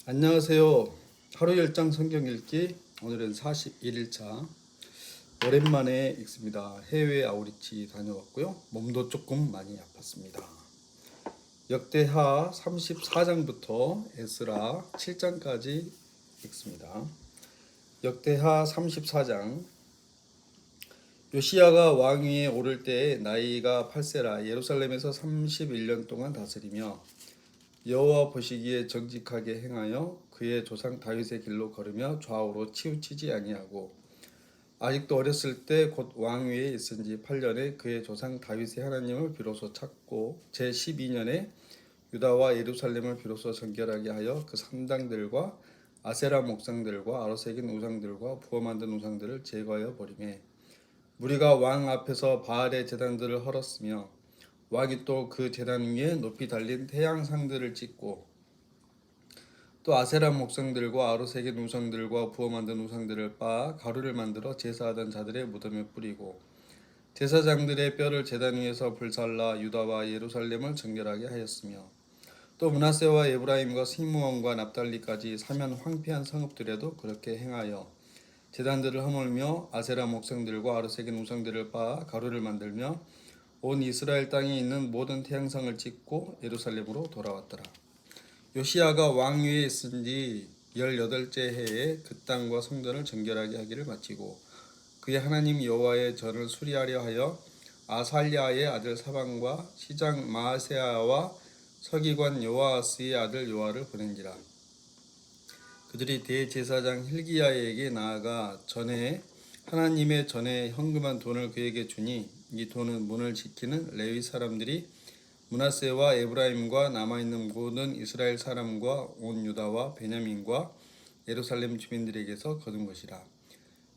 안녕하세요. 하루 열장 성경 읽기 오늘은 41일차 오랜만에 읽습니다. 해외 아우리치 다녀왔고요. 몸도 조금 많이 아팠습니다. 역대하 34장부터 에스라 7장까지 읽습니다. 역대하 34장 요시야가 왕위에 오를 때에 나이가 8세라 예루살렘에서 31년 동안 다스리며 여호와 보시기에 정직하게 행하여 그의 조상 다윗의 길로 걸으며 좌우로 치우치지 아니하고 아직도 어렸을 때 곧 왕위에 있은 지 8년에 그의 조상 다윗의 하나님을 비로소 찾고 제12년에 유다와 예루살렘을 비로소 정결하게 하여 그 산당들과 아세라 목상들과 아로새긴 우상들과 부어 만든 우상들을 제거하여 버리매 무리가 왕 앞에서 바알의 제단들을 헐었으며 왕이 또 그 제단 위에 높이 달린 태양상들을 찍고 또 아세라 목상들과 아로새긴 우상들과 부어 만든 우상들을 빻아 가루를 만들어 제사하던 자들의 무덤에 뿌리고 제사장들의 뼈를 제단 위에서 불살라 유다와 예루살렘을 정결하게 하였으며 또 므낫세와 에브라임과 시므온과 납달리까지 사면 황폐한 성읍들에도 그렇게 행하여 제단들을 허물며 아세라 목상들과 아로새긴 우상들을 빻아 가루를 만들며 온 이스라엘 땅에 있는 모든 태양상을 찍고 예루살렘으로 돌아왔더라. 요시야가 왕위에 있은 지 18째 해에 그 땅과 성전을 정결하게 하기를 마치고 그의 하나님 여호와의 전을 수리하려 하여 아살랴의 아들 사방과 시장 마아세야와 서기관 요아스의 아들 요아를 보낸지라. 그들이 대제사장 힐기야에게 나아가 전에 하나님의 전에 헌금한 돈을 그에게 주니 이 돈은 문을 지키는 레위 사람들이 므낫세와 에브라임과 남아있는 모든 이스라엘 사람과 온 유다와 베냐민과 예루살렘 주민들에게서 거둔 것이라.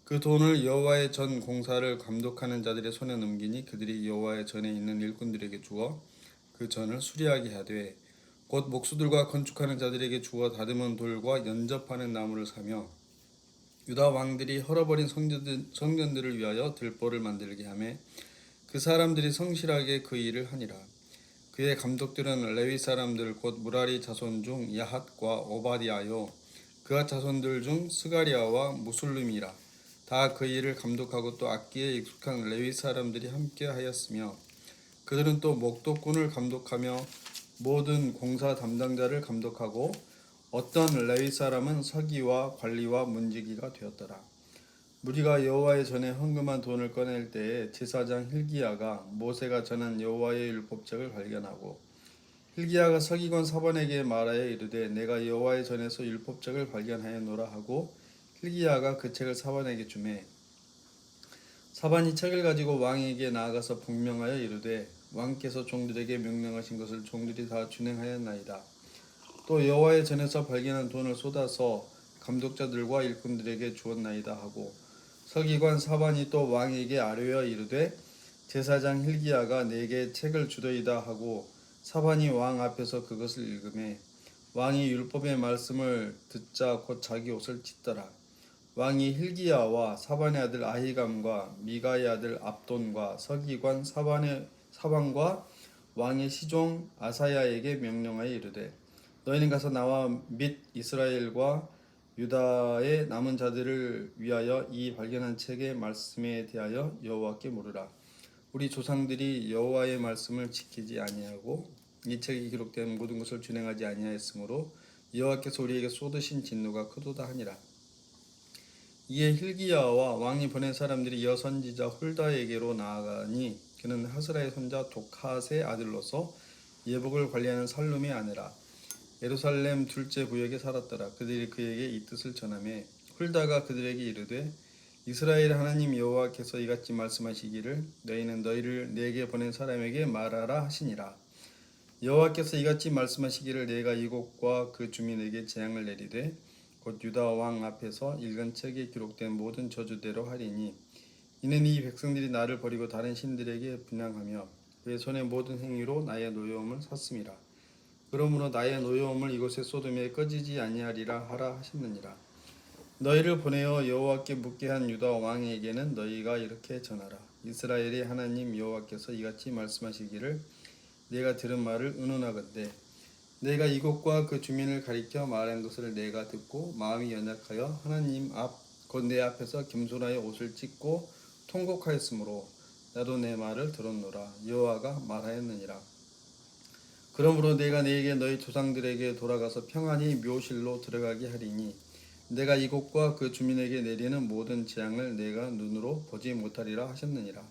그 돈을 여호와의 전 공사를 감독하는 자들의 손에 넘기니 그들이 여호와의 전에 있는 일꾼들에게 주어 그 전을 수리하게 하되 곧 목수들과 건축하는 자들에게 주어 다듬은 돌과 연접하는 나무를 사며 유다 왕들이 헐어버린 성전들을 위하여 들보를 만들게 하며 그 사람들이 성실하게 그 일을 하니라. 그의 감독들은 레위 사람들 곧 무라리 자손 중 야핫과 오바디아요 그가 자손들 중 스가리아와 무술림이라. 다 그 일을 감독하고 또 악기에 익숙한 레위 사람들이 함께 하였으며 그들은 또 목독꾼을 감독하며 모든 공사 담당자를 감독하고 어떤 레위 사람은 서기와 관리와 문지기가 되었더라. 무리가 여호와의 전에 헌금한 돈을 꺼낼 때에 제사장 힐기야가 모세가 전한 여호와의 율법책을 발견하고 힐기야가 서기관 사반에게 말하여 이르되 내가 여호와의 전에서 율법책을 발견하였노라 하고 힐기야가 그 책을 사반에게 주매 사반이 책을 가지고 왕에게 나아가서 분명하여 이르되 왕께서 종들에게 명령하신 것을 종들이 다 준행하였나이다. 또 여호와의 전에서 발견한 돈을 쏟아서 감독자들과 일꾼들에게 주었나이다 하고 서기관 사반이 또 왕에게 아뢰어 이르되 제사장 힐기야가 내게 책을 주더이다 하고 사반이 왕 앞에서 그것을 읽으매 왕이 율법의 말씀을 듣자 곧 자기 옷을 찢더라. 왕이 힐기야와 사반의 아들 아히감과 미가의 아들 압돈과 서기관 사반과 왕의 시종 아사야에게 명령하여 이르되 너희는 가서 나와 및 이스라엘과 유다의 남은 자들을 위하여 이 발견한 책의 말씀에 대하여 여호와께 물으라. 우리 조상들이 여호와의 말씀을 지키지 아니하고 이 책에 기록된 모든 것을 준행하지 아니하였으므로 여호와께서 우리에게 쏟으신 진노가 크도다 하니라. 이에 힐기야와 왕이 보낸 사람들이 여선지자 홀다에게로 나아가니 그는 하스라의 손자 독핫의 아들로서 예복을 관리하는 살룸의 아내라. 예루살렘 둘째 구역에 살았더라. 그들이 그에게 이 뜻을 전하매 홀다가 그들에게 이르되 이스라엘 하나님 여호와께서 이같이 말씀하시기를 너희는 너희를 내게 보낸 사람에게 말하라 하시니라. 여호와께서 이같이 말씀하시기를 내가 이곳과 그 주민에게 재앙을 내리되 곧 유다 왕 앞에서 읽은 책에 기록된 모든 저주대로 하리니 이는 이 백성들이 나를 버리고 다른 신들에게 분향하며 그의 손의 모든 행위로 나의 노여움을 샀음이라. 그러므로 나의 노여움을 이곳에 쏟음에 꺼지지 아니하리라 하라 하셨느니라. 너희를 보내어 여호와께 묻게 한 유다 왕에게는 너희가 이렇게 전하라. 이스라엘의 하나님 여호와께서 이같이 말씀하시기를 내가 들은 말을 의논하건대 내가 이곳과 그 주민을 가리켜 말한 것을 내가 듣고 마음이 연약하여 하나님 곧 내 앞에서 겸손하여 옷을 찢고 통곡하였으므로 나도 내 말을 들었노라. 여호와가 말하였느니라. 그러므로 내가 네게 너희 조상들에게 돌아가서 평안히 묘실로 들어가게 하리니 내가 이곳과 그 주민에게 내리는 모든 재앙을 내가 눈으로 보지 못하리라 하셨느니라.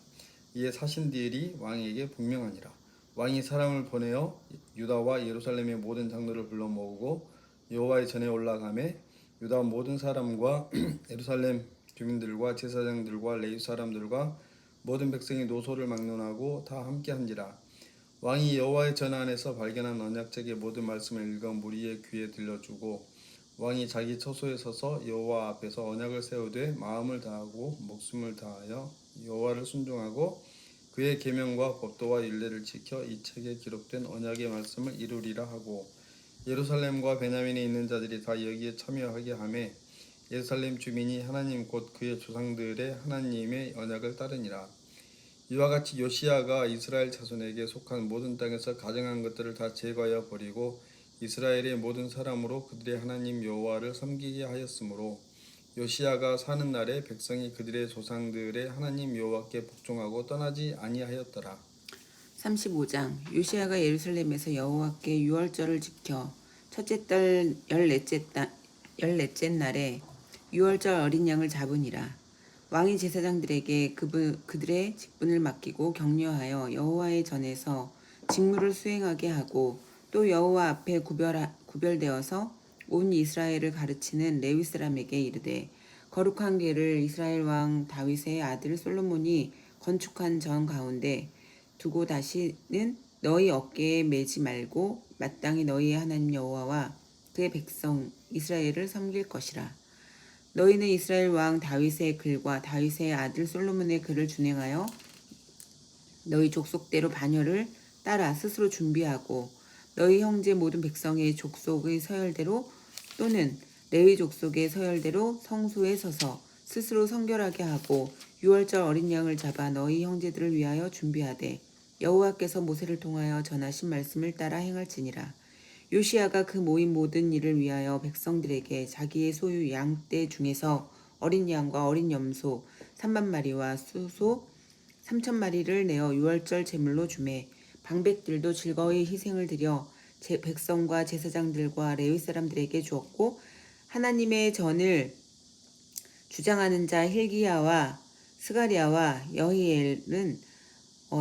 이에 사신디엘이 왕에게 분명하니라. 왕이 사람을 보내어 유다와 예루살렘의 모든 장로를 불러 모으고 여호와의 전에 올라가매 유다 모든 사람과 예루살렘 주민들과 제사장들과 레위 사람들과 모든 백성이 노소를 막론하고 다 함께한지라. 왕이 여호와의 전 안에서 발견한 언약책의 모든 말씀을 읽어 무리의 귀에 들려주고 왕이 자기 처소에 서서 여호와 앞에서 언약을 세우되 마음을 다하고 목숨을 다하여 여호와를 순종하고 그의 계명과 법도와 율례를 지켜 이 책에 기록된 언약의 말씀을 이루리라 하고 예루살렘과 베냐민에 있는 자들이 다 여기에 참여하게 하매 예루살렘 주민이 하나님 곧 그의 조상들의 하나님의 언약을 따르니라. 이와 같이 요시야가 이스라엘 자손에게 속한 모든 땅에서 가증한 것들을 다 제거하여 버리고 이스라엘의 모든 사람으로 그들의 하나님 여호와를 섬기게 하였으므로 요시야가 사는 날에 백성이 그들의 조상들의 하나님 여호와께 복종하고 떠나지 아니하였더라. 35장 요시야가 예루살렘에서 여호와께 유월절을 지켜 첫째 달 열넷째 날에 유월절 어린 양을 잡으니라. 왕이 제사장들에게 그들의 직분을 맡기고 격려하여 여호와의 전에서 직무를 수행하게 하고 또 여호와 앞에 구별되어서 온 이스라엘을 가르치는 레위 사람에게 이르되 거룩한 궤를 이스라엘 왕 다윗의 아들 솔로몬이 건축한 전 가운데 두고 다시는 너희 어깨에 매지 말고 마땅히 너희의 하나님 여호와와 그의 백성 이스라엘을 섬길 것이라. 너희는 이스라엘 왕 다윗의 글과 다윗의 아들 솔로몬의 글을 준행하여 너희 족속대로 반열을 따라 스스로 준비하고 너희 형제 모든 백성의 족속의 서열대로 또는 레위 족속의 서열대로 성소에 서서 스스로 성결하게 하고 유월절 어린 양을 잡아 너희 형제들을 위하여 준비하되 여호와께서 모세를 통하여 전하신 말씀을 따라 행할지니라. 요시야가 그 모인 모든 일을 위하여 백성들에게 자기의 소유 양떼 중에서 어린 양과 어린 염소 3만 마리와 수소 3천 마리를 내어 유월절 제물로 주매 방백들도 즐거이 희생을 드려 백성과 제사장들과 레위 사람들에게 주었고 하나님의 전을 주장하는 자 hil기야와 스가랴와 여히엘은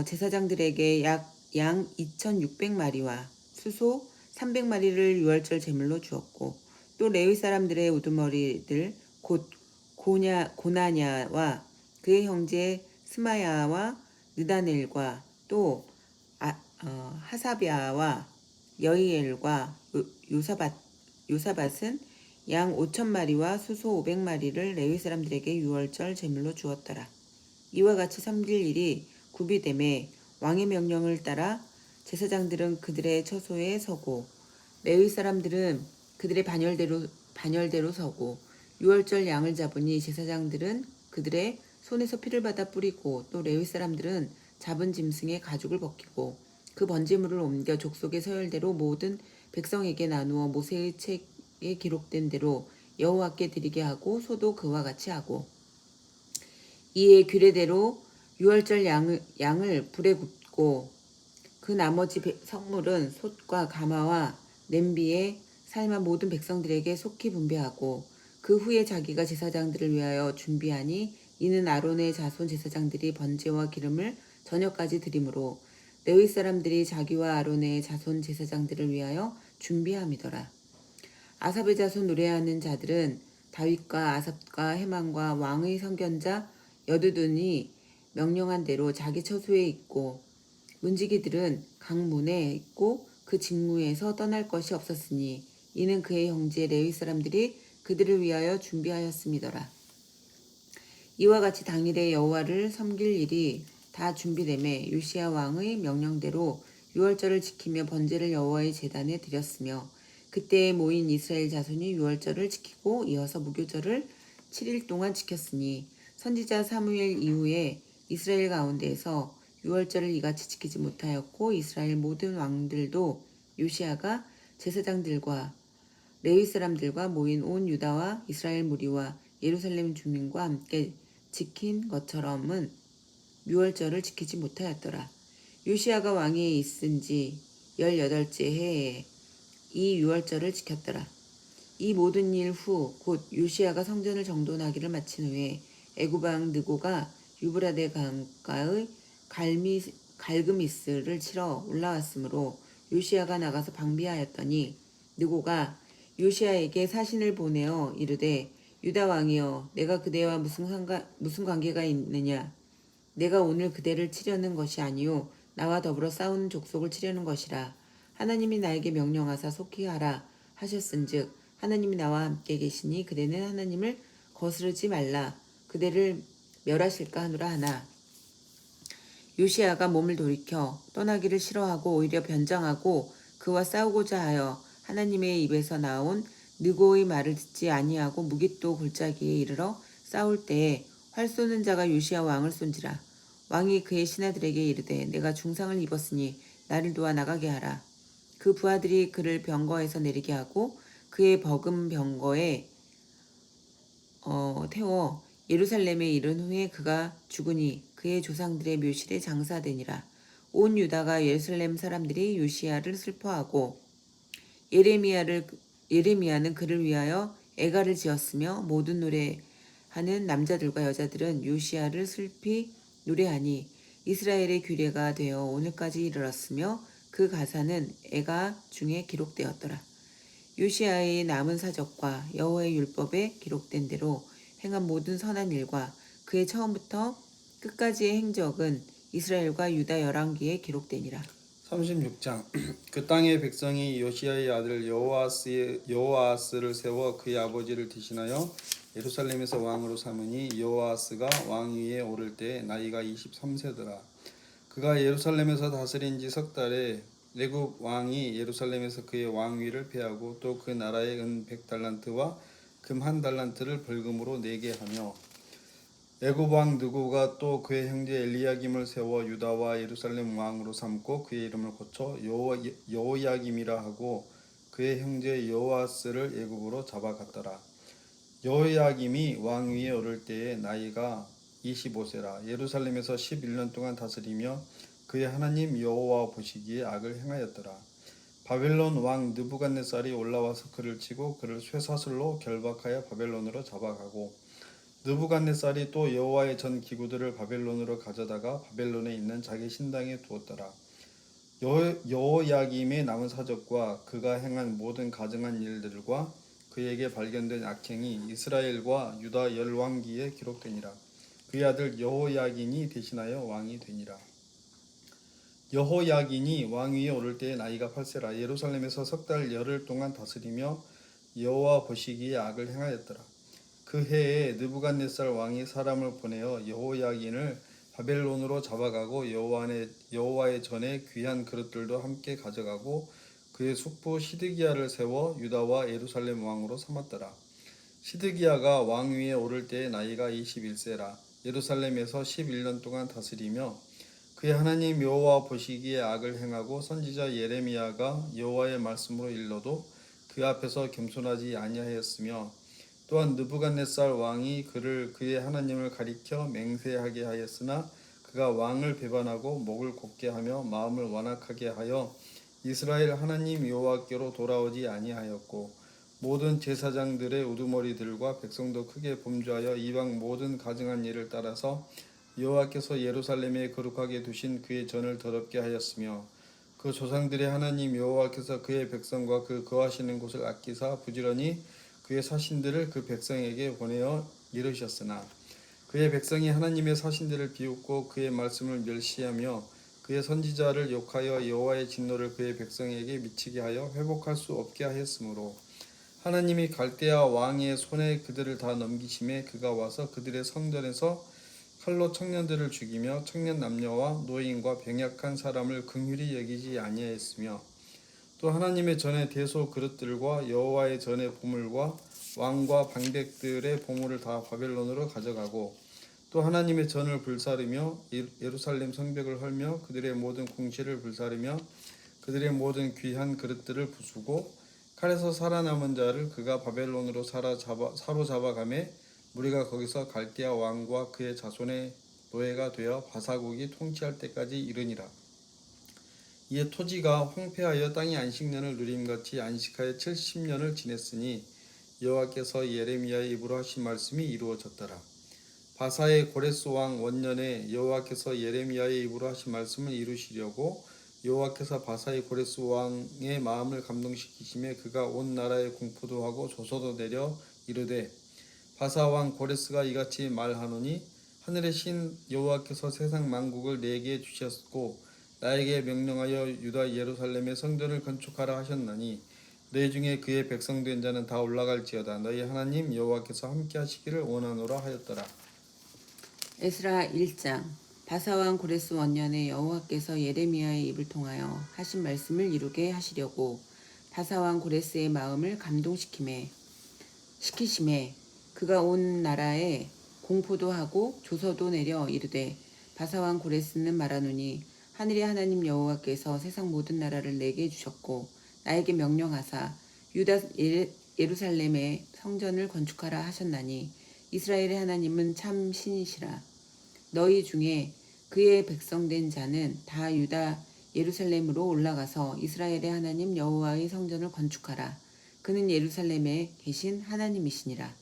제사장들에게 양 2,600마리와 수소 300마리를 유월절 제물로 주었고 또 레위 사람들의 우두머리들 곧 고나냐와 그의 형제 스마야와 느다넬과 또 하사비아와 여이엘과 요사밭은 양 5,000마리와 수소 500마리를 레위 사람들에게 유월절 제물로 주었더라. 이와 같이 섬길 일이 구비됨에 왕의 명령을 따라 제사장들은 그들의 처소에 서고 레위 사람들은 그들의 반열대로 서고 유월절 양을 잡으니 제사장들은 그들의 손에서 피를 받아 뿌리고 또 레위 사람들은 잡은 짐승의 가죽을 벗기고 그 번제물을 옮겨 족속의 서열대로 모든 백성에게 나누어 모세의 책에 기록된 대로 여호와께 드리게 하고 소도 그와 같이 하고 이에 규례대로 유월절 양을 불에 굽고 그 나머지 성물은 솥과 가마와 냄비에 삶아 모든 백성들에게 속히 분배하고 그 후에 자기가 제사장들을 위하여 준비하니 이는 아론의 자손 제사장들이 번제와 기름을 저녁까지 드리므로 레위 사람들이 자기와 아론의 자손 제사장들을 위하여 준비함이더라. 아삽의 자손 노래하는 자들은 다윗과 아삽과 헤만과 왕의 선견자 여두둔이 명령한 대로 자기 처소에 있고 문지기들은 각 문에 있고 그 직무에서 떠날 것이 없었으니 이는 그의 형제 레위 사람들이 그들을 위하여 준비하였음이더라. 이와 같이 당일에 여호와를 섬길 일이 다 준비되매 요시야 왕의 명령대로 유월절을 지키며 번제를 여호와의 제단에 드렸으며 그때에 모인 이스라엘 자손이 유월절을 지키고 이어서 무교절을 7일 동안 지켰으니 선지자 사무엘 이후에 이스라엘 가운데에서 유월절을 이같이 지키지 못하였고 이스라엘 모든 왕들도 요시야가 제사장들과 레위 사람들과 모인 온 유다와 이스라엘 무리와 예루살렘 주민과 함께 지킨 것처럼은 유월절을 지키지 못하였더라. 요시야가 왕위에 있은 지 18째 해에 이 유월절을 지켰더라. 이 모든 일 후 곧 요시야가 성전을 정돈하기를 마친 후에 애굽 왕 느고가 유브라데 강가의 갈그미스를 치러 올라왔으므로 요시야가 나가서 방비하였더니 느고가 요시야에게 사신을 보내어 이르되 유다 왕이여 내가 그대와 무슨 관계가 있느냐 내가 오늘 그대를 치려는 것이 아니요 나와 더불어 싸우는 족속을 치려는 것이라 하나님이 나에게 명령하사 속히 하라 하셨은즉 하나님이 나와 함께 계시니 그대는 하나님을 거스르지 말라 그대를 멸하실까 하노라 하나 요시야가 몸을 돌이켜 떠나기를 싫어하고 오히려 변장하고 그와 싸우고자 하여 하나님의 입에서 나온 느고의 말을 듣지 아니하고 무깃도 골짜기에 이르러 싸울 때에 활 쏘는 자가 요시야 왕을 쏜지라 왕이 그의 신하들에게 이르되 내가 중상을 입었으니 나를 도와 나가게 하라 그 부하들이 그를 병거에서 내리게 하고 그의 버금 병거에 태워 예루살렘에 이른 후에 그가 죽으니 그의 조상들의 묘실에 장사되니라. 온 유다가 예루살렘 사람들이 요시야를 슬퍼하고 예레미야는 그를 위하여 애가를 지었으며 모든 노래하는 남자들과 여자들은 요시야를 슬피 노래하니 이스라엘의 규례가 되어 오늘까지 이르렀으며 그 가사는 애가 중에 기록되었더라. 요시야의 남은 사적과 여호와의 율법에 기록된 대로 행한 모든 선한 일과 그의 처음부터 끝까지의 행적은 이스라엘과 유다 열왕기에 기록되니라. 36장 그 땅의 백성이 요시야의 아들 여호아스를 세워 그의 아버지를 대신하여 예루살렘에서 왕으로 삼으니 여호아스가 왕위에 오를 때 나이가 23세더라. 그가 예루살렘에서 다스린 지 석 달에 애굽 왕이 예루살렘에서 그의 왕위를 폐하고 또 그 나라의 은 100달란트와 금 1달란트를 벌금으로 내게 하며 애굽 왕 느고가 또 그의 형제 엘리야김을 세워 유다와 예루살렘 왕으로 삼고 그의 이름을 고쳐 여호야김이라 하고 그의 형제 여호아스를 애굽으로 잡아갔더라. 여호야김이 왕위에 오를 때에 나이가 25세라. 예루살렘에서 11년 동안 다스리며 그의 하나님 여호와 보시기에 악을 행하였더라. 바벨론 왕 느부갓네살이 올라와서 그를 치고 그를 쇠사슬로 결박하여 바벨론으로 잡아가고 느부갓네살이 또 여호와의 전 기구들을 바벨론으로 가져다가 바벨론에 있는 자기 신당에 두었더라. 여호야김의 남은 사적과 그가 행한 모든 가증한 일들과 그에게 발견된 악행이 이스라엘과 유다 열왕기에 기록되니라. 그의 아들 여호야긴이 대신하여 왕이 되니라. 여호야긴이 왕위에 오를 때의 나이가 8세라. 예루살렘에서 석 달 열흘 동안 다스리며 여호와 보시기에 악을 행하였더라. 그 해에 느부갓네살 왕이 사람을 보내어 여호야긴을 바벨론으로 잡아가고 여호와의 전에 귀한 그릇들도 함께 가져가고 그의 숙부 시드기야를 세워 유다와 예루살렘 왕으로 삼았더라. 시드기야가 왕위에 오를 때의 나이가 21세라. 예루살렘에서 11년 동안 다스리며 그의 하나님 여호와 보시기에 악을 행하고 선지자 예레미야가 여호와의 말씀으로 일러도 그 앞에서 겸손하지 아니하였으며 또한 느부갓네살 왕이 그를 그의 하나님을 가리켜 맹세하게 하였으나 그가 왕을 배반하고 목을 곧게 하며 마음을 완악하게 하여 이스라엘 하나님 여호와께로 돌아오지 아니하였고 모든 제사장들의 우두머리들과 백성도 크게 범죄하여 이방 모든 가증한 일을 따라서 여호와께서 예루살렘에 거룩하게 두신 그의 전을 더럽게 하였으며 그 조상들의 하나님 여호와께서 그의 백성과 그 거하시는 곳을 아끼사 부지런히 그의 사신들을 그 백성에게 보내어 이르셨으나 그의 백성이 하나님의 사신들을 비웃고 그의 말씀을 멸시하며 그의 선지자를 욕하여 여호와의 진노를 그의 백성에게 미치게 하여 회복할 수 없게 하였으므로 하나님이 갈대아 왕의 손에 그들을 다 넘기심에 그가 와서 그들의 성전에서 칼로 청년들을 죽이며 청년 남녀와 노인과 병약한 사람을 긍휼히 여기지 아니하였으며 또 하나님의 전에 대소 그릇들과 여호와의 전의 보물과 왕과 방백들의 보물을 다 바벨론으로 가져가고 또 하나님의 전을 불사르며 예루살렘 성벽을 헐며 그들의 모든 궁시를 불사르며 그들의 모든 귀한 그릇들을 부수고 칼에서 살아남은 자를 그가 바벨론으로 사로잡아가매 무리가 거기서 갈대아 왕과 그의 자손의 노예가 되어 바사국이 통치할 때까지 이르니라. 이에 토지가 황폐하여 땅이 안식년을 누림같이 안식하여 70년을 지냈으니 여호와께서 예레미야의 입으로 하신 말씀이 이루어졌더라. 바사의 고레스 왕 원년에 여호와께서 예레미야의 입으로 하신 말씀을 이루시려고 여호와께서 바사의 고레스 왕의 마음을 감동시키심에 그가 온 나라에 공포도 하고 조서도 내려 이르되 바사 왕 고레스가 이같이 말하노니 하늘의 신 여호와께서 세상 만국을 내게 주셨고 나에게 명령하여 유다 예루살렘의 성전을 건축하라 하셨나니 너희 중에 그의 백성된 자는 다 올라갈지어다. 너희 하나님 여호와께서 함께 하시기를 원하노라 하였더라. 에스라 1장. 바사왕 고레스 원년에 여호와께서 예레미야의 입을 통하여 하신 말씀을 이루게 하시려고 바사왕 고레스의 마음을 감동시키심에 그가 온 나라에 공포도 하고 조서도 내려 이르되 바사왕 고레스는 말하노니 하늘의 하나님 여호와께서 세상 모든 나라를 내게 주셨고 나에게 명령하사 유다 예루살렘의 성전을 건축하라 하셨나니 이스라엘의 하나님은 참 신이시라. 너희 중에 그의 백성된 자는 다 유다 예루살렘으로 올라가서 이스라엘의 하나님 여호와의 성전을 건축하라. 그는 예루살렘에 계신 하나님이시라.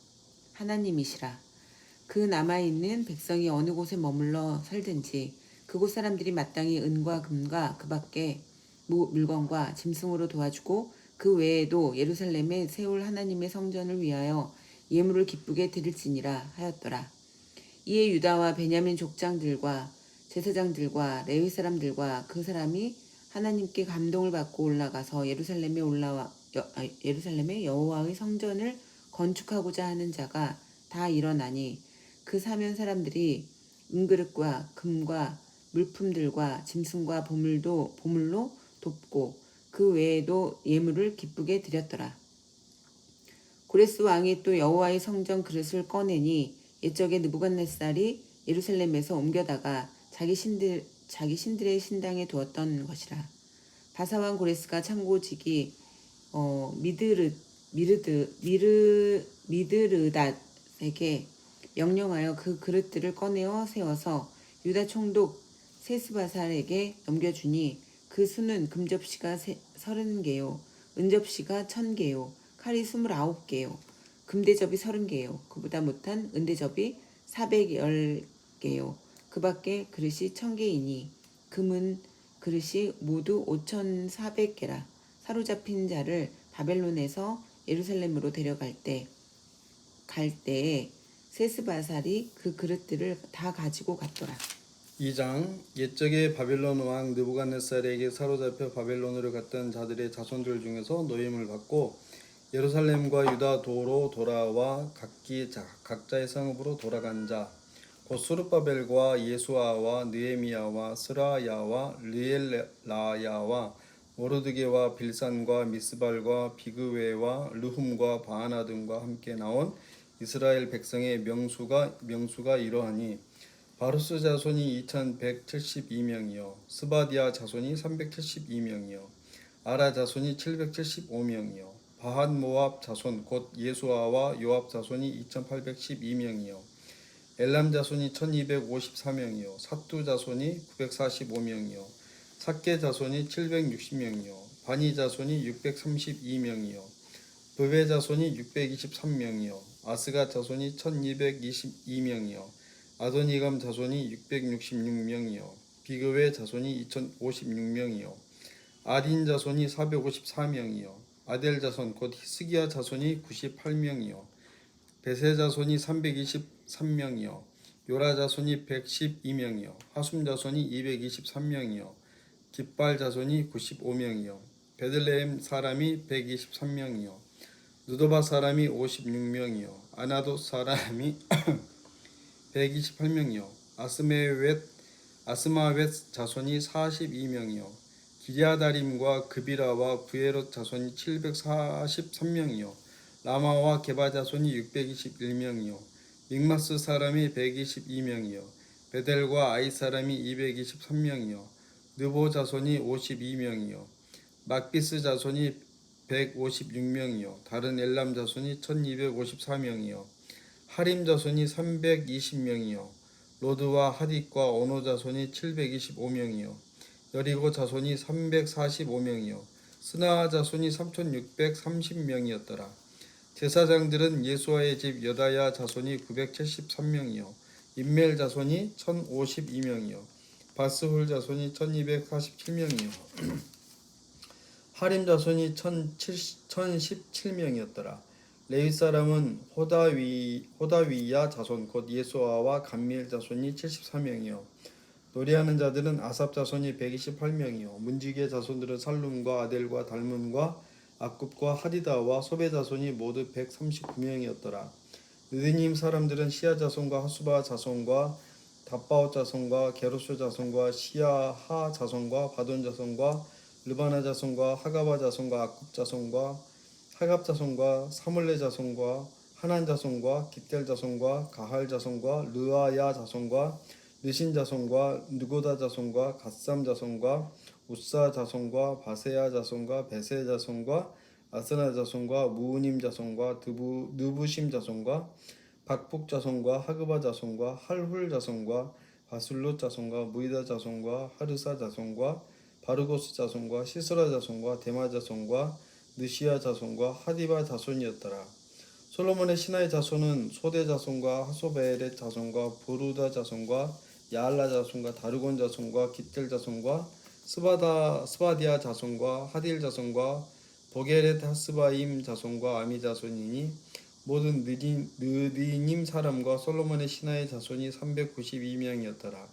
그 남아있는 백성이 어느 곳에 머물러 살든지 그곳 사람들이 마땅히 은과 금과 그 밖에 물건과 짐승으로 도와주고 그 외에도 예루살렘에 세울 하나님의 성전을 위하여 예물을 기쁘게 드릴지니라 하였더라. 이에 유다와 베냐민 족장들과 제사장들과 레위 사람들과 그 사람이 하나님께 감동을 받고 올라가서 예루살렘에 여호와의 성전을 건축하고자 하는 자가 다 일어나니 그 사면 사람들이 은그릇과 금과 물품들과 짐승과 보물로 돕고 그 외에도 예물을 기쁘게 드렸더라. 고레스 왕이 또 여호와의 성전 그릇을 꺼내니 옛적에 느부갓네살이 예루살렘에서 옮겨다가 자기 신들의 신당에 두었던 것이라. 바사왕 고레스가 창고지기 미드르닷에게 명령하여 그 그릇들을 꺼내어 세워서 유다 총독 세스바살에게 넘겨주니 그 수는 금접시가 30개요 은접시가 1000개요 칼이 29개요 금대접이 30개요 그보다 못한 은대접이 410개요 그 밖에 그릇이 1000개이니 금은 그릇이 모두 5400개라. 사로잡힌 자를 바벨론에서 예루살렘으로 데려갈 때에 세스바살이 그 그릇들을 다 가지고 갔더라. 2장. 옛적에 바벨론 왕 느부갓네살에게 사로잡혀 바벨론으로 갔던 자들의 자손들 중에서 노임을 받고 예루살렘과 유다 도로 돌아와 각자의 성읍으로 돌아간 자 곧 수르바벨과 예수아와 느헤미야와 스라야와 르엘라야와 모르드게와 빌산과 미스발과 비그웨와 르훔과 바하나 등과 함께 나온 이스라엘 백성의 명수가 이러하니 바루스 자손이 2172명이요 스바디아 자손이 372명이요 아라 자손이 775명이요 바한 모압 자손 곧 예수아와 요압 자손이 2812명이요 엘람 자손이 1254명이요 삿두 자손이 945명이요 삭게 자손이 760명이요 바니 자손이 632명이요 브베 자손이 623명이요 아스가 자손이 1222명이요 아도니감 자손이 666명이요 비그웨 자손이 2056명이요 아딘 자손이 454명이요 아델 자손 곧 히스기야 자손이 98명이요 베세 자손이 323명이요 요라 자손이 112명이요 하숨 자손이 223명이요 깃발 자손이 95명이요 베들레헴 사람이 123명이요 느도바 사람이 56명이요 아나도 사람이 128명이요 아스마웻 자손이 42명이요 기랴다림과 그비라와 부에롯 자손이 743명이요 라마와 게바 자손이 621명이요 믹마스 사람이 122명이요 베델과 아이 사람이 223명이요 느보 자손이 52명이요 막비스 자손이 156명이요 다른 엘람 자손이 1254명이요 하림 자손이 320명이요 로드와 하딧과 오노 자손이 725명이요 여리고 자손이 345명이요 스나아 자손이 3630명이었더라. 제사장들은 예수아의 집 여다야 자손이 973명이요 임멜 자손이 1052명이요 바스훌 자손이 1247명이요 하림 자손이 1017명이었더라. 레위 사람은 호다위야 자손 곧 예수아와 감미엘 자손이 74명이요 노래하는 자들은 아삽 자손이 128명이요 문지기의 자손들은 살룸과 아델과 달문과 악굽과 하디다와 소베 자손이 모두 139명이었더라. 느디님 사람들은 시아 자손과 하수바 자손과 답바오 자손과 게로스 자손과 시아하 자손과 바돈 자손과 르바나 자손과 하가바 자손과 악굽 자손과 하갑 자손과 사물레 자손과 하난 자손과 깃델 자손과 가할 자손과 르아야 자손과 느신 자손과 느고다 자손과 갓삼 자손과 우사 자손과 바세야 자손과 베세 자손과 아스나 자손과 무우님 자손과 느부심 자손과 박북 자손과 하그바 자손과 할훌 자손과 바술롯 자손과 무이다 자손과 하르사 자손과 바르고스 자손과 시스라 자손과 데마 자손과 느시아 자손과 하디바 자손이었더라. 솔로몬의 신하의 자손은 소대 자손과 하소베엘의 자손과 보루다 자손과 야알라 자손과 다르곤 자손과 깃텔 자손과 스바디아 자손과 하딜 자손과 보게렛 하스바임 자손과 아미 자손이니 모든 느디님 사람과 솔로몬의 신하의 자손이 392명이었더라.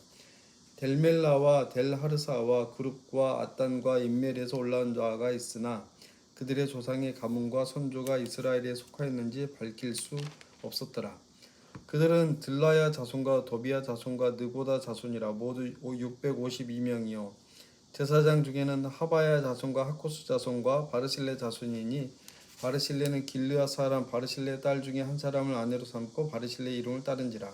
델멜라와 델하르사와 그룹과 아단과 임멜에서 올라온 자가 있으나 그들의 조상의 가문과 선조가 이스라엘에 속하였는지 밝힐 수 없었더라. 그들은 들라야 자손과 도비야 자손과 느고다 자손이라 모두 652명이요 제사장 중에는 하바야 자손과 하코스 자손과 바르실레 자손이니 바르실레는 길르앗 사람 바르실레 딸 중에 한 사람을 아내로 삼고 바르실레 이름을 따른지라.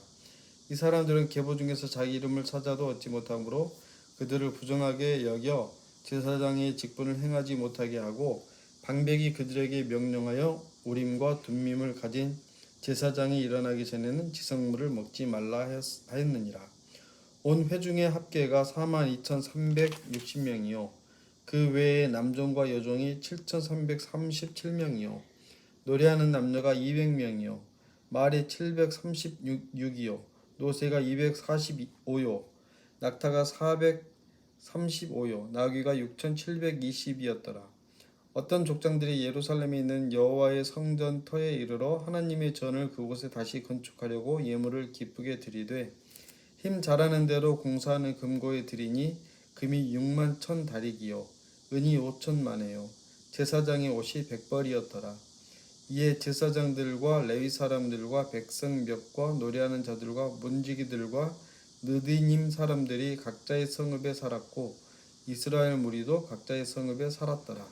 이 사람들은 계보 중에서 자기 이름을 찾아도 얻지 못하므로 그들을 부정하게 여겨 제사장의 직분을 행하지 못하게 하고 방백이 그들에게 명령하여 우림과 둠밈을 가진 제사장이 일어나기 전에는 지성물을 먹지 말라 하였느니라. 온 회중의 합계가 42,360명이요 그 외에 남종과 여종이 7,337명이요 노래하는 남녀가 200명이요 말이 736이요 노새가 245요 낙타가 435요 나귀가 6,720이었더라. 어떤 족장들이 예루살렘에 있는 여호와의 성전 터에 이르러 하나님의 전을 그곳에 다시 건축하려고 예물을 기쁘게 드리되 힘 잘하는 대로 공사하는 금고에 드리니 금이 6만 1,000다리기요 은이 5,000만에요 제사장의 옷이 100벌이었더라. 이에 제사장들과 레위 사람들과 백성 몇과 노래하는 자들과 문지기들과 느디님 사람들이 각자의 성읍에 살았고 이스라엘 무리도 각자의 성읍에 살았더라.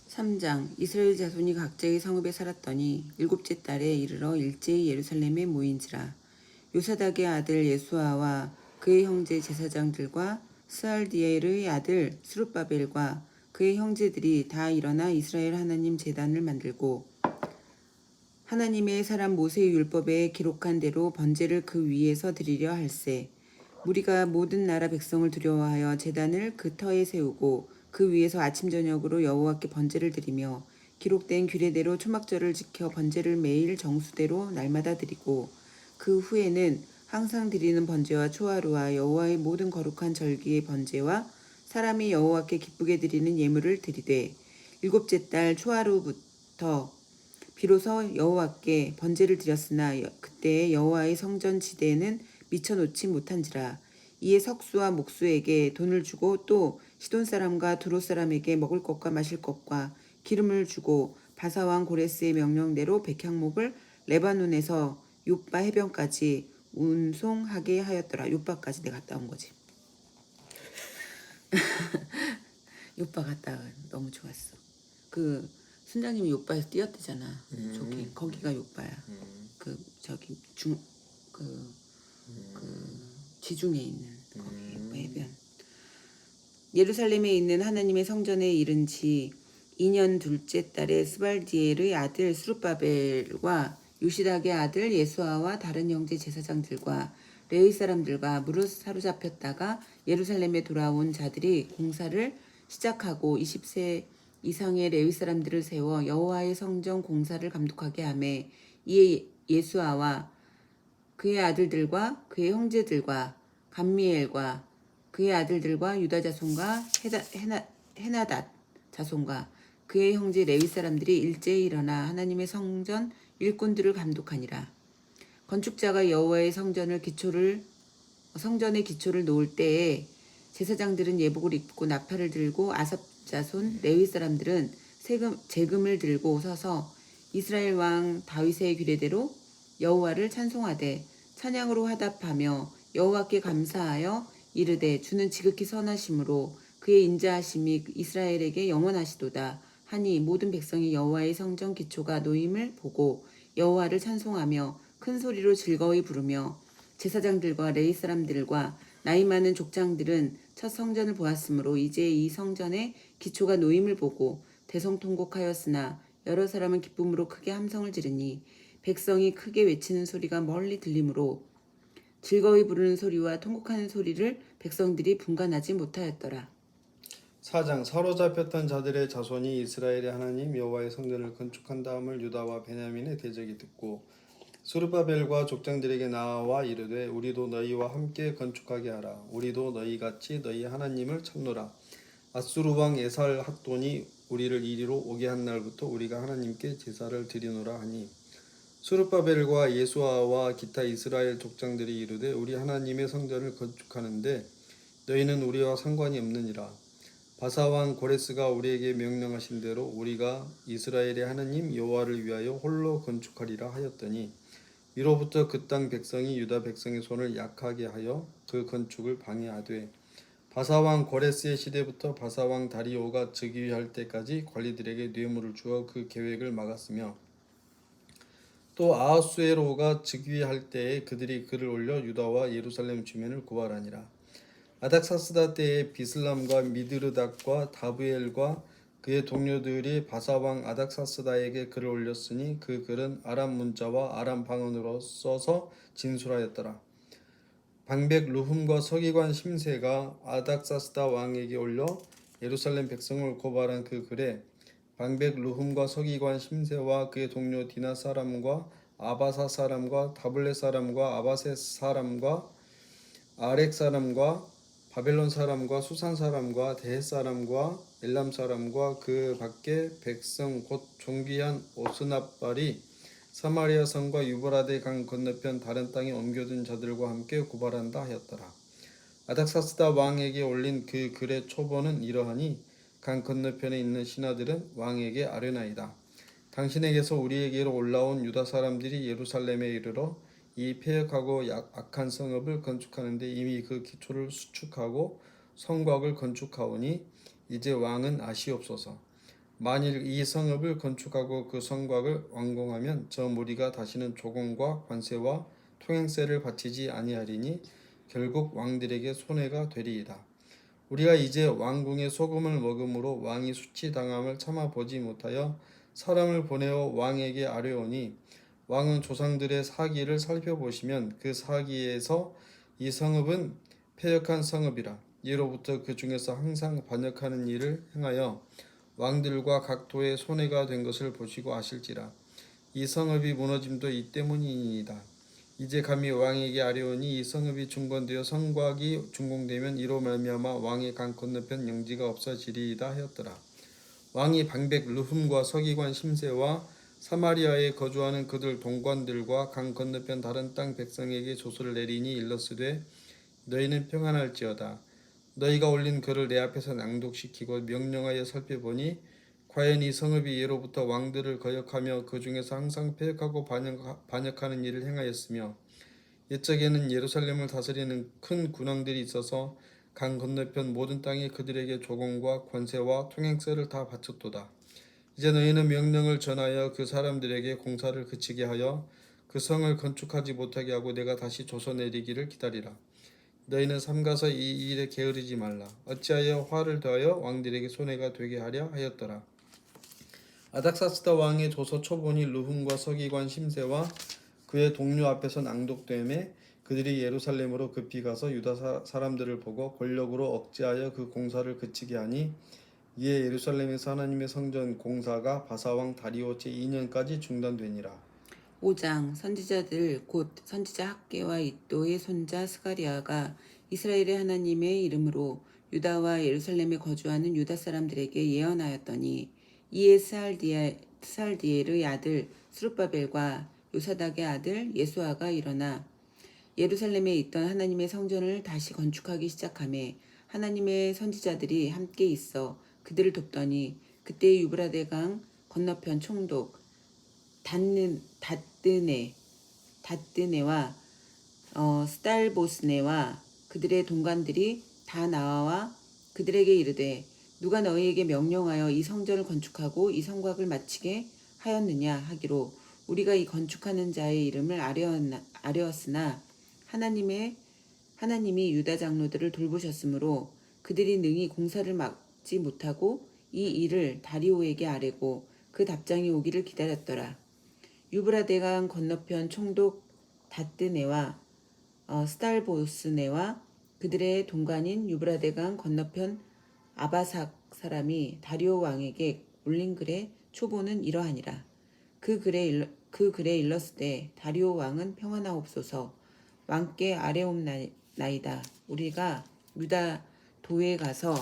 3장 이스라엘 자손이 각자의 성읍에 살았더니 일곱째 달에 이르러 일제히 예루살렘에 모인지라. 요사닥의 아들 예수아와 그의 형제 제사장들과 스알디엘의 아들 스룹바벨과 그의 형제들이 다 일어나 이스라엘 하나님 제단을 만들고 하나님의 사람 모세의 율법에 기록한 대로 번제를 그 위에서 드리려 할세. 무리가 모든 나라 백성을 두려워하여 제단을 그 터에 세우고 그 위에서 아침 저녁으로 여호와께 번제를 드리며 기록된 규례대로 초막절을 지켜 번제를 매일 정수대로 날마다 드리고 그 후에는 항상 드리는 번제와 초하루와 여호와의 모든 거룩한 절기의 번제와 사람이 여호와께 기쁘게 드리는 예물을 드리되 일곱째 달 초하루부터 비로소 여호와께 번제를 드렸으나 그때 여호와의 성전 지대에는 미쳐놓지 못한지라. 이에 석수와 목수에게 돈을 주고 또 시돈 사람과 두로 사람에게 먹을 것과 마실 것과 기름을 주고 바사왕 고레스의 명령대로 백향목을 레바논에서 욥바 해변까지 운송하게 하였더라. 욥바까지 내가 갔다 온 거지. 욥바 갔다 너무 좋았어. 그 순장님이 욥바에서 뛰었대잖아. 저기 거기가 욥바야. 그 저기 그 지중해 있는 거기 욥바 해변. 예루살렘에 있는 하나님의 성전에 이른 지 2년 둘째 달에 스발디엘의 아들 스룹바벨과 요시닥의 아들 예수아와 다른 형제 제사장들과 레위 사람들과 무릇 사로잡혔다가 예루살렘에 돌아온 자들이 공사를 시작하고 20세 이상의 레위 사람들을 세워 여호와의 성전 공사를 감독하게 하매 이에 예수아와 그의 아들들과 그의 형제들과 감미엘과 그의 아들들과 유다 자손과 헤나닷 자손과 그의 형제 레위 사람들이 일제히 일어나 하나님의 성전 일꾼들을 감독하니라. 건축자가 여호와의 성전의 기초를 놓을 때에 제사장들은 예복을 입고 나팔을 들고 아삽 자손 레위 사람들은 제금을 들고 서서 이스라엘 왕 다윗의 규례대로 여호와를 찬송하되 찬양으로 화답하며 여호와께 감사하여 이르되 주는 지극히 선하심으로 그의 인자하심이 이스라엘에게 영원하시도다 하니 모든 백성이 여호와의 성전 기초가 놓임을 보고 여호와를 찬송하며 큰 소리로 즐거이 부르며 제사장들과 레위 사람들과 나이 많은 족장들은 첫 성전을 보았으므로 이제 이 성전의 기초가 놓임을 보고 대성통곡하였으나 여러 사람은 기쁨으로 크게 함성을 지르니 백성이 크게 외치는 소리가 멀리 들리므로 즐거이 부르는 소리와 통곡하는 소리를 백성들이 분간하지 못하였더라. 4장 사로잡혔던 자들의 자손이 이스라엘의 하나님 여호와의 성전을 건축한 다음을 유다와 베냐민의 대적이 듣고 스룹바벨과 족장들에게 나와 이르되 우리도 너희와 함께 건축하게 하라. 우리도 너희같이 너희 하나님을 찾노라. 아수르 왕 에살 핫돈이 우리를 이리로 오게 한 날부터 우리가 하나님께 제사를 드리노라 하니 스룹바벨과 예수아와 기타 이스라엘 족장들이 이르되 우리 하나님의 성전을 건축하는데 너희는 우리와 상관이 없느니라. 바사왕 고레스가 우리에게 명령하신 대로 우리가 이스라엘의 하나님 여호와를 위하여 홀로 건축하리라 하였더니 이로부터 그 땅 백성이 유다 백성의 손을 약하게 하여 그 건축을 방해하되 바사왕 고레스의 시대부터 바사왕 다리오가 즉위할 때까지 관리들에게 뇌물을 주어 그 계획을 막았으며 또 아하수에로가 즉위할 때에 그들이 글을 올려 유다와 예루살렘 주민을 고발하니라. 아닥사스다 때에 비슬람과 미드르닥과 다브엘과 그의 동료들이 바사왕 아닥사스다에게 글을 올렸으니 그 글은 아람 문자와 아람 방언으로 써서 진술하였더라. 방백 루훔과 서기관 심세가 아닥사스다 왕에게 올려 예루살렘 백성을 고발한 그 글에 방백 루훔과 서기관 심세와 그의 동료 디나 사람과 아바사 사람과 다블레 사람과 아바세 사람과 아렉 사람과 바벨론 사람과 수산 사람과 대헷 사람과 엘람 사람과 그 밖에 백성 곧 존귀한 오스납발이 사마리아 성과 유브라데 강 건너편 다른 땅에 옮겨둔 자들과 함께 고발한다 하였더라. 아닥사스다 왕에게 올린 그 글의 초본은 이러하니 강 건너편에 있는 신하들은 왕에게 아뢰나이다. 당신에게서 우리에게로 올라온 유다 사람들이 예루살렘에 이르러 이 폐역하고 악한 성읍을 건축하는데 이미 그 기초를 수축하고 성곽을 건축하오니 이제 왕은 아시옵소서. 만일 이 성읍을 건축하고 그 성곽을 완공하면 저 무리가 다시는 조공과 관세와 통행세를 바치지 아니하리니 결국 왕들에게 손해가 되리이다. 우리가 이제 왕궁의 소금을 먹음으로 왕이 수치당함을 참아보지 못하여 사람을 보내어 왕에게 아뢰오니 왕은 조상들의 사기를 살펴보시면 그 사기에서 이 성읍은 패역한 성읍이라. 이로부터 그 중에서 항상 반역하는 일을 행하여 왕들과 각 도에 손해가 된 것을 보시고 아실지라. 이 성읍이 무너짐도 이 때문이니이다. 이제 감히 왕에게 아뢰오니 이 성읍이 중건되어 성곽이 준공되면 이로 말미암아 왕의 강 건너편 영지가 없어지리이다 하였더라. 왕이 방백 르훔과 서기관 심세와 사마리아에 거주하는 그들 동관들과 강 건너편 다른 땅 백성에게 조서를 내리니 일렀으되 너희는 평안할지어다. 너희가 올린 글을 내 앞에서 낭독시키고 명령하여 살펴보니 과연 이 성읍이 예로부터 왕들을 거역하며 그 중에서 항상 패역하고 반역하는 일을 행하였으며 옛적에는 예루살렘을 다스리는 큰 군왕들이 있어서 강 건너편 모든 땅에 그들에게 조공과 권세와 통행세를 다 바쳤도다. 이제 너희는 명령을 전하여 그 사람들에게 공사를 그치게 하여 그 성을 건축하지 못하게 하고 내가 다시 조서 내리기를 기다리라. 너희는 삼가서 이 일에 게으르지 말라. 어찌하여 화를 더하여 왕들에게 손해가 되게 하려 하였더라. 아닥사스다 왕의 조서 초본이 르훔과 서기관 심세와 그의 동료 앞에서 낭독되매 그들이 예루살렘으로 급히 가서 유다 사람들을 보고 권력으로 억제하여 그 공사를 그치게 하니 이에 예루살렘에서 하나님의 성전 공사가 바사왕 다리오 제2년까지 중단되니라. 5장 선지자들 곧 선지자 학개와 이또의 손자 스가리아가 이스라엘의 하나님의 이름으로 유다와 예루살렘에 거주하는 유다 사람들에게 예언하였더니 이에 스알디엘의 아들 스룹바벨과 요사닥의 아들 예수아가 일어나 예루살렘에 있던 하나님의 성전을 다시 건축하기 시작하며 하나님의 선지자들이 함께 있어 그들을 돕더니 그때 유브라데 강 건너편 총독 다뜨네와 스달보스네와 그들의 동관들이 다 나와 그들에게 이르되 누가 너희에게 명령하여 이 성전을 건축하고 이 성곽을 마치게 하였느냐 하기로 우리가 이 건축하는 자의 이름을 아뢰었으나 하나님이 유다 장로들을 돌보셨으므로 그들이 능히 공사를 막지 못하고 이 일을 다리오에게 아뢰고 그 답장이 오기를 기다렸더라. 유브라데강 건너편 총독 다뜨네와 스달보스네와 그들의 동관인 유브라데강 건너편 아바삭 사람이 다리오 왕에게 올린 글의 초보는 이러하니라. 그 글에 일렀으되 다리오 왕은 평안하옵소서. 왕께 아뢰옵나이다. 우리가 유다 도에 가서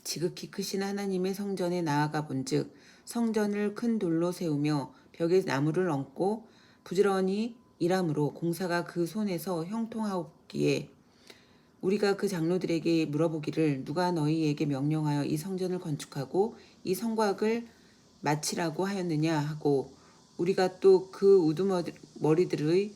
지극히 크신 하나님의 성전에 나아가 본즉 성전을 큰 돌로 세우며 벽에 나무를 얹고 부지런히 일함으로 공사가 그 손에서 형통하옵기에 우리가 그 장로들에게 물어보기를 누가 너희에게 명령하여 이 성전을 건축하고 이 성곽을 마치라고 하였느냐 하고 우리가 또 그 우두머리들의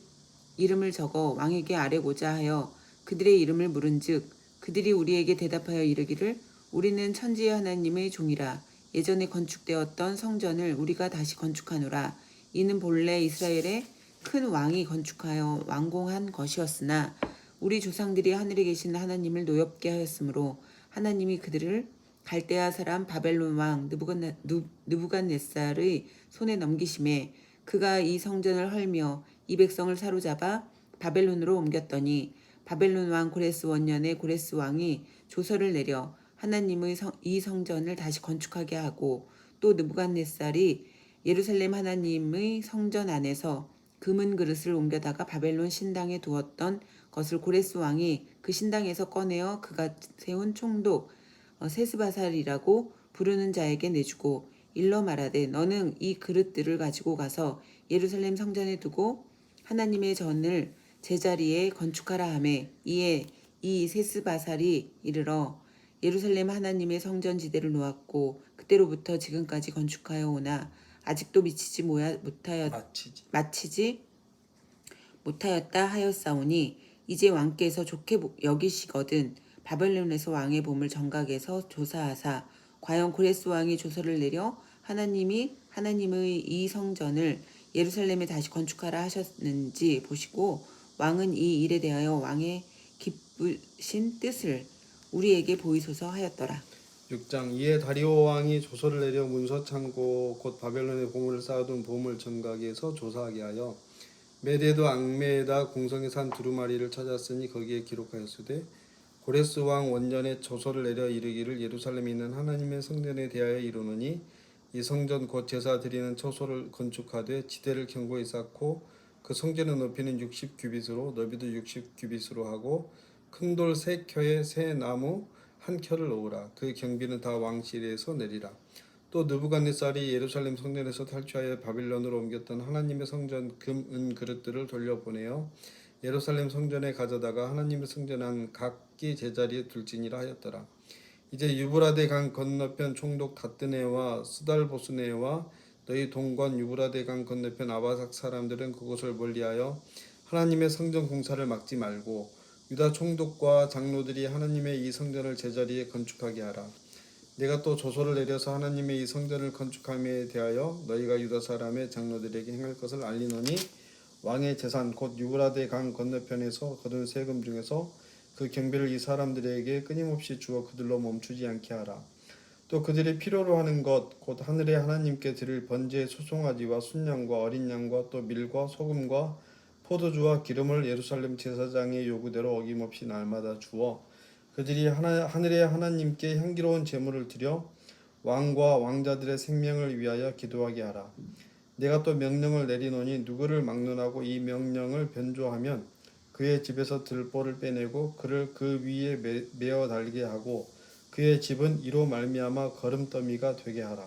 이름을 적어 왕에게 아뢰고자 하여 그들의 이름을 물은즉 그들이 우리에게 대답하여 이르기를 우리는 천지의 하나님의 종이라 예전에 건축되었던 성전을 우리가 다시 건축하노라. 이는 본래 이스라엘의 큰 왕이 건축하여 완공한 것이었으나 우리 조상들이 하늘에 계신 하나님을 노엽게 하였으므로 하나님이 그들을 갈대아 사람 바벨론 왕 느부갓네살의 손에 넘기심에 그가 이 성전을 헐며 이 백성을 사로잡아 바벨론으로 옮겼더니 바벨론 왕 고레스 원년에 고레스 왕이 조서를 내려 하나님의 이 성전을 다시 건축하게 하고 또 느부갓네살이 예루살렘 하나님의 성전 안에서 금은 그릇을 옮겨다가 바벨론 신당에 두었던 것을 고레스 왕이 그 신당에서 꺼내어 그가 세운 총독 세스바살이라고 부르는 자에게 내주고 일러 말하되 너는 이 그릇들을 가지고 가서 예루살렘 성전에 두고 하나님의 전을 제자리에 건축하라 하매 이에 이 세스바살이 이르러 예루살렘 하나님의 성전 지대를 놓았고 그때로부터 지금까지 건축하여 오나 아직도 마치지 못하였다 하였사오니 이제 왕께서 좋게 여기시거든 바벨론에서 왕의 보물 정각에서 조사하사 과연 고레스 왕이 조서를 내려 하나님의 이 성전을 예루살렘에 다시 건축하라 하셨는지 보시고 왕은 이 일에 대하여 왕의 기쁘신 뜻을 우리에게 보이소서 하였더라. 6장 이에 다리오 왕이 조서를 내려 문서 창고 곧 바벨론의 보물을 쌓아둔 보물 정각에서 조사하게 하여 메대도 앙메에다 공성에 산 두루마리를 찾았으니 거기에 기록하였으되 고레스 왕 원년에 조서를 내려 이르기를 예루살렘에 있는 하나님의 성전에 대하여 이르노니 이 성전 곧 제사 드리는 처소를 건축하되 지대를 견고히 쌓고 그 성전의 높이는 60규빗으로 너비도 60규빗으로 하고 큰 돌 3켜에 새 나무 1켜를 놓으라. 그 경비는 다 왕실에서 내리라. 또 느부갓네살이 예루살렘 성전에서 탈취하여 바빌론으로 옮겼던 하나님의 성전 금, 은 그릇들을 돌려보내어 예루살렘 성전에 가져다가 하나님의 성전 안 각기 제자리에 둘지니라 하였더라. 이제 유브라데 강 건너편 총독 다뜨네와 스달보스네와 너희 동관 유브라데 강 건너편 아바삭 사람들은 그곳을 멀리하여 하나님의 성전 공사를 막지 말고 유다 총독과 장로들이 하나님의 이 성전을 제자리에 건축하게 하라. 내가 또 조서를 내려서 하나님의 이 성전을 건축함에 대하여 너희가 유다 사람의 장로들에게 행할 것을 알리노니 왕의 재산 곧 유브라데 강 건너편에서 거둔 세금 중에서 그 경비를 이 사람들에게 끊임없이 주어 그들로 멈추지 않게 하라. 또 그들이 필요로 하는 것 곧 하늘의 하나님께 드릴 번제의 소송아지와 순양과 어린 양과 또 밀과 소금과 포도주와 기름을 예루살렘 제사장의 요구대로 어김없이 날마다 주어 그들이 하늘의 하나님께 향기로운 제물을 드려 왕과 왕자들의 생명을 위하여 기도하게 하라. 내가 또 명령을 내리노니 누구를 막론하고 이 명령을 변조하면 그의 집에서 들보를 빼내고 그를 그 위에 메어 달게 하고 그의 집은 이로 말미암아 거름더미가 되게 하라.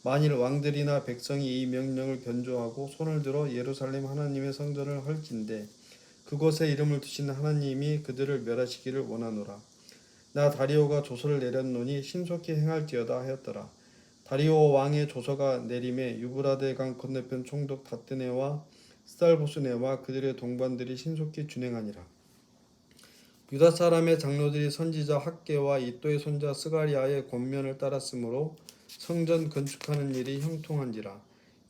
만일 왕들이나 백성이 이 명령을 변조하고 손을 들어 예루살렘 하나님의 성전을 헐진대 그곳에 이름을 두신 하나님이 그들을 멸하시기를 원하노라. 나 다리오가 조서를 내렸노니 신속히 행할지어다 하였더라. 다리오 왕의 조서가 내림에 유브라데 강 건너편 총독 다뜨네와 스달보스네와 그들의 동반들이 신속히 준행하니라. 유다 사람의 장로들이 선지자 학개와 이또의 손자 스가리아의 권면을 따랐으므로 성전 건축하는 일이 형통한지라.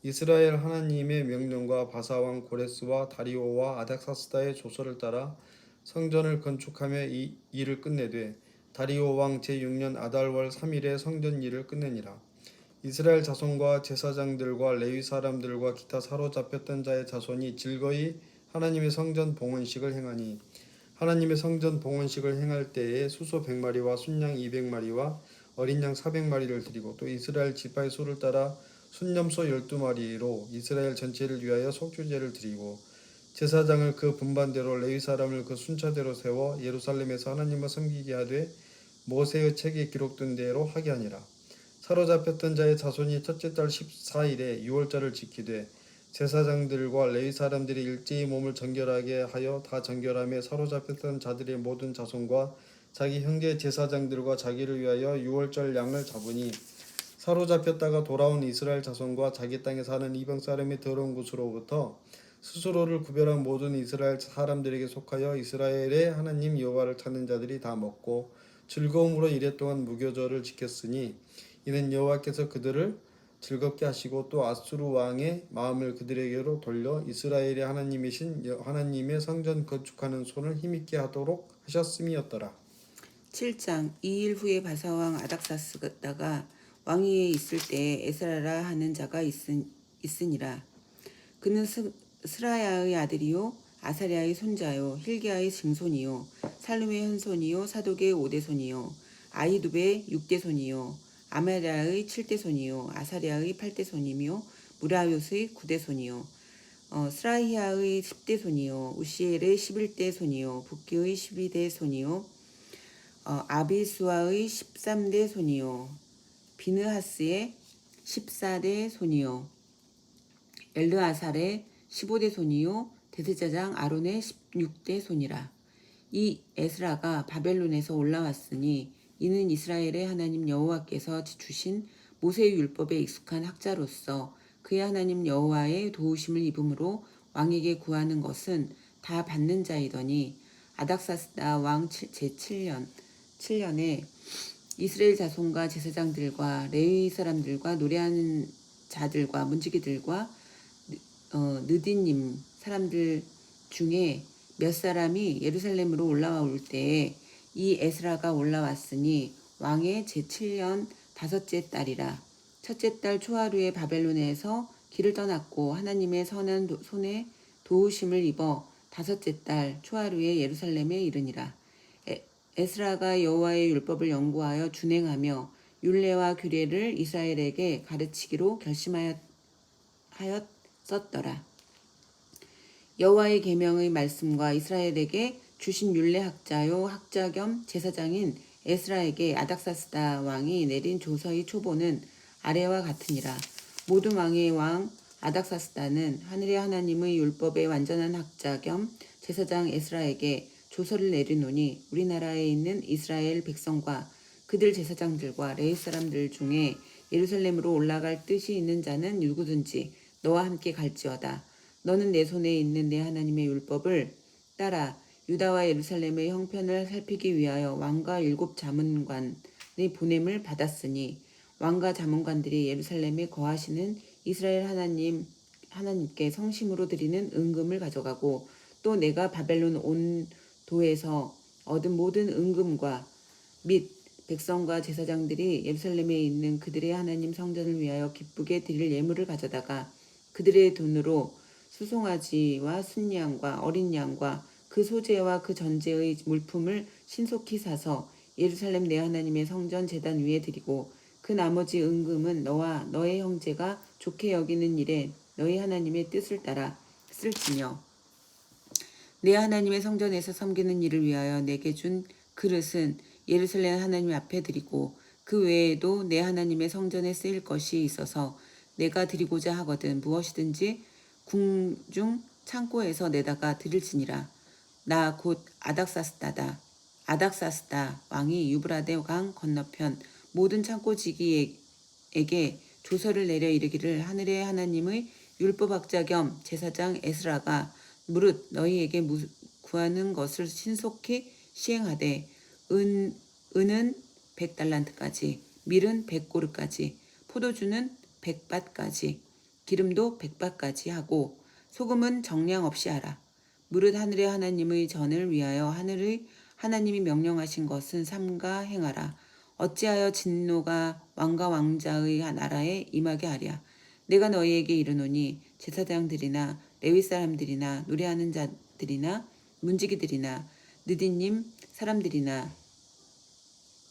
이스라엘 하나님의 명령과 바사왕 고레스와 다리오와 아닥사스다의 조서를 따라 성전을 건축하며 이 일을 끝내되 다리오 왕 제6년 아달월 3일에 성전 일을 끝내니라. 이스라엘 자손과 제사장들과 레위 사람들과 기타 사로잡혔던 자의 자손이 즐거이 하나님의 성전 봉헌식을 행하니 하나님의 성전 봉헌식을 행할 때에 수소 100마리와 순양 200마리와 어린 양 400마리를 드리고 또 이스라엘 지파의 수를 따라 순염소 12마리로 이스라엘 전체를 위하여 속죄제를 드리고 제사장을 그 분반대로 레위 사람을 그 순차대로 세워 예루살렘에서 하나님을 섬기게 하되 모세의 책에 기록된 대로 하게 하니라. 사로잡혔던 자의 자손이 첫째 달 14일에 유월절을 지키되 제사장들과 레위 사람들이 일제히 몸을 정결하게 하여 다 정결함에 사로잡혔던 자들의 모든 자손과 자기 형제 제사장들과 자기를 위하여 유월절 양을 잡으니 사로잡혔다가 돌아온 이스라엘 자손과 자기 땅에 사는 이방 사람의 더러운 곳으로부터 스스로를 구별한 모든 이스라엘 사람들에게 속하여 이스라엘의 하나님 여호와를 찾는 자들이 다 먹고 즐거움으로 이랫동안 무교절을 지켰으니 이는 여호와께서 그들을 즐겁게 하시고 또 아수르 왕의 마음을 그들에게로 돌려 이스라엘의 하나님이신 하나님의 성전 건축하는 손을 힘있게 하도록 하셨음이었더라. 7장 2일 후에 바사왕 아닥사스다가 왕위에 있을 때에 에스라라 하는 자가 있으니라. 그는 스라야의 아들이요 아사랴의 손자요 힐기야의 증손이요 살룸의 현손이요 사독의 5대손이요 아히두베의 6대손이요 아마랴의 7대손이요 아사랴의 8대손이며 무라요스의 9대손이요 스라히야의 10대손이요 우시엘의 11대손이요 붓기의 12대손이요 아비수아의 13대손이요 비느하스의 14대손이요 엘르아살의 15대손이요 대제사장 아론의 16대손이라. 이 에스라가 바벨론에서 올라왔으니 이는 이스라엘의 하나님 여호와께서 주신 모세의 율법에 익숙한 학자로서 그의 하나님 여호와의 도우심을 입음으로 왕에게 구하는 것은 다 받는 자이더니 아닥사스다 왕 제7년에 이스라엘 자손과 제사장들과 레위 사람들과 노래하는 자들과 문지기들과 느디님 사람들 중에 몇 사람이 예루살렘으로 올라와 올 때에 이 에스라가 올라왔으니 왕의 제7년 다섯째 달이라. 첫째 달 초하루에 바벨론에서 길을 떠났고 하나님의 선한 손에 도우심을 입어 다섯째 달 초하루에 예루살렘에 이르니라. 에스라가 여호와의 율법을 연구하여 준행하며 율례와 규례를 이스라엘에게 가르치기로 결심하였었더라. 여호와의 계명의 말씀과 이스라엘에게 주신 율례학자요 학자 겸 제사장인 에스라에게 아닥사스다 왕이 내린 조서의 초보는 아래와 같으니라. 모든 왕의 왕 아닥사스다는 하늘의 하나님의 율법의 완전한 학자 겸 제사장 에스라에게 조서를 내리노니 우리나라에 있는 이스라엘 백성과 그들 제사장들과 레위 사람들 중에 예루살렘으로 올라갈 뜻이 있는 자는 누구든지 너와 함께 갈지어다. 너는 내 손에 있는 내 하나님의 율법을 따라 유다와 예루살렘의 형편을 살피기 위하여 왕과 7 자문관의 보냄을 받았으니 왕과 자문관들이 예루살렘에 거하시는 이스라엘 하나님께 성심으로 드리는 은금을 가져가고 또 내가 바벨론 온 도에서 얻은 모든 은금과 및 백성과 제사장들이 예루살렘에 있는 그들의 하나님 성전을 위하여 기쁘게 드릴 예물을 가져다가 그들의 돈으로 수송아지와 순양과 어린 양과 그 소재와 그 전제의 물품을 신속히 사서 예루살렘 내 하나님의 성전 제단 위에 드리고 그 나머지 은금은 너와 너의 형제가 좋게 여기는 일에 너희 하나님의 뜻을 따라 쓸지며 내 하나님의 성전에서 섬기는 일을 위하여 내게 준 그릇은 예루살렘 하나님 앞에 드리고 그 외에도 내 하나님의 성전에 쓰일 것이 있어서 내가 드리고자 하거든 무엇이든지 궁중 창고에서 내다가 드릴지니라. 나 곧 아닥사스다 왕이 유브라데 강 건너편 모든 창고지기에게 조서를 내려 이르기를 하늘의 하나님의 율법학자 겸 제사장 에스라가 무릇 너희에게 구하는 것을 신속히 시행하되 은은 100달란트까지 밀은 100고르까지 포도주는 100밭까지 기름도 100밭까지 하고 소금은 정량 없이 하라. 무릇 하늘의 하나님의 전을 위하여 하늘의 하나님이 명령하신 것은 삼가 행하라. 어찌하여 진노가 왕과 왕자의 나라에 임하게 하랴. 내가 너희에게 이르노니 제사장들이나 레위 사람들이나 노래하는 자들이나 문지기들이나 느디님 사람들이나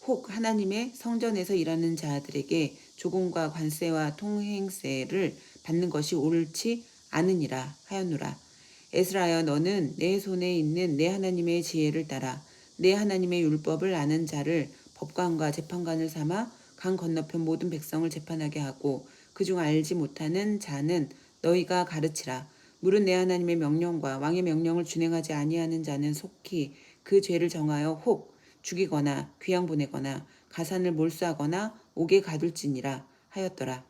혹 하나님의 성전에서 일하는 자들에게 조공과 관세와 통행세를 받는 것이 옳지 않으니라 하였노라. 에스라여 너는 내 손에 있는 내 하나님의 지혜를 따라 내 하나님의 율법을 아는 자를 법관과 재판관을 삼아 강 건너편 모든 백성을 재판하게 하고 그중 알지 못하는 자는 너희가 가르치라. 무릇 내 하나님의 명령과 왕의 명령을 준행하지 아니하는 자는 속히 그 죄를 정하여 혹 죽이거나 귀양 보내거나 가산을 몰수하거나 옥에 가둘지니라 하였더라.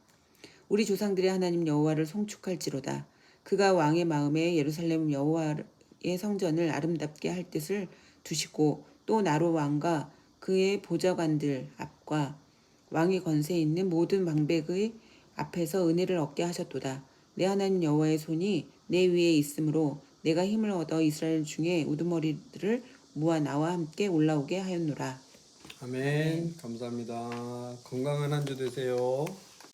우리 조상들의 하나님 여호와를 송축할지로다. 그가 왕의 마음에 예루살렘 여호와의 성전을 아름답게 할 뜻을 두시고 또 나로 왕과 그의 보좌관들 앞과 왕의 권세 있는 모든 방백의 앞에서 은혜를 얻게 하셨도다. 내 하나님 여호와의 손이 내 위에 있으므로 내가 힘을 얻어 이스라엘 중에 우두머리들을 모아 나와 함께 올라오게 하였노라. 아멘. 감사합니다. 건강한 한 주 되세요.